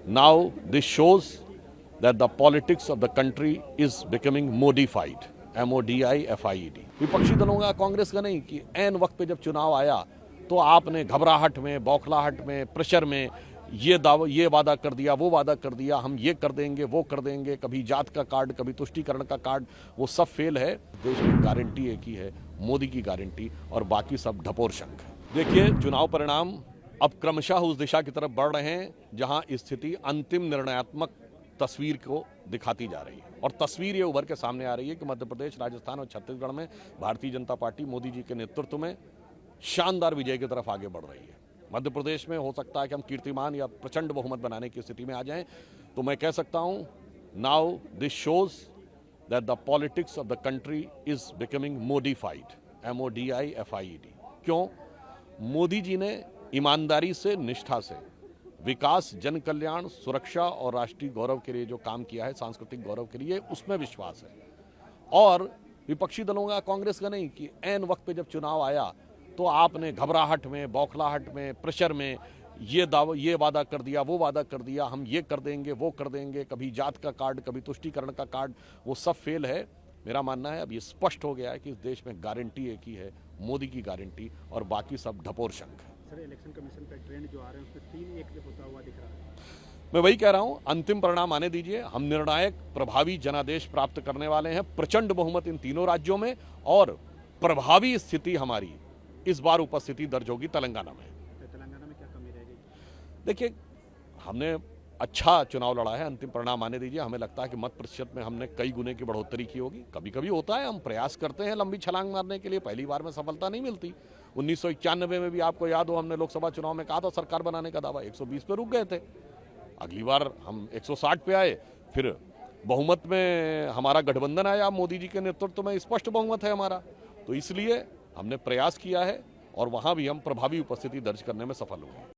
Now this shows that the politics of the country is becoming modified. MODIFIED। विपक्षी दलों का, कांग्रेस का नहीं कि ऐन वक्त पे जब चुनाव आया तो आपने घबराहट में, बौखलाहट में, प्रेशर में ये वादा कर दिया, वो वादा कर दिया, हम ये कर देंगे, वो कर देंगे, कभी जात का कार्ड, कभी तुष्टीकरण का कार्ड, वो सब फेल है। देश में गारंटी एक ही है, मोदी की गारंटी, और बाकी सब ढपोर शंख। देखिए, चुनाव परिणाम अब क्रमशः उस दिशा की तरफ बढ़ रहे हैं जहां स्थिति अंतिम निर्णयात्मक तस्वीर को दिखाती जा रही है, और तस्वीर ये उभर के सामने आ रही है कि मध्य प्रदेश, राजस्थान और छत्तीसगढ़ में भारतीय जनता पार्टी मोदी जी के नेतृत्व में शानदार विजय की तरफ आगे बढ़ रही है। मध्य प्रदेश में हो सकता है कि हम कीर्तिमान या प्रचंड बहुमत बनाने की स्थिति में आ जाएं, तो मैं कह सकता हूं, now this shows that the politics of the country is becoming modified. MODIFIED। क्यों? मोदी जी ने ईमानदारी से, निष्ठा से विकास, जन कल्याण, सुरक्षा और राष्ट्रीय गौरव के लिए जो काम किया है, सांस्कृतिक गौरव के लिए, उसमें विश्वास है। और विपक्षी दलों का, कांग्रेस का नहीं कि ऐन वक्त पे जब चुनाव आया तो आपने घबराहट में, बौखलाहट में, प्रेशर में ये वादा कर दिया, वो वादा कर दिया, हम ये कर देंगे, वो कर देंगे, कभी जात का कार्ड, कभी तुष्टीकरण का कार्ड, वो सब फेल है। मेरा मानना है अब ये स्पष्ट हो गया है कि इस देश में गारंटी एक ही है, मोदी की गारंटी, और बाकी सब ढपोर शंख है। सर, इलेक्शन कमीशन का ट्रेंड जो आ रहे हैं उसमें 3-1 होता हुआ दिख रहा है। मैं वही कह रहा हूं, अंतिम परिणाम आने दीजिए। हम निर्णायक, प्रभावी जनादेश प्राप्त करने वाले हैं, प्रचंड बहुमत इन तीनों राज्यों में, और प्रभावी स्थिति हमारी इस बार उपस्थिति दर्ज होगी तेलंगाना में। तेलंगाना में क्या कमी रहेगी? देखिए, हमने अच्छा चुनाव लड़ा है, अंतिम परिणाम आने दीजिए। हमें लगता है कि मत प्रतिशत में हमने कई गुने की बढ़ोतरी की होगी। कभी कभी होता है, हम प्रयास करते हैं लंबी छलांग मारने के लिए, पहली बार में सफलता नहीं मिलती। 1991 में भी आपको याद हो, हमने लोकसभा चुनाव में कहा था सरकार बनाने का दावा, 120 पे रुक गए थे। अगली बार हम 160 पे आए, फिर बहुमत में हमारा गठबंधन आया, मोदी जी के नेतृत्व में स्पष्ट बहुमत है हमारा। तो इसलिए हमने प्रयास किया है, और वहां भी हम प्रभावी उपस्थिति दर्ज करने में सफल हुए।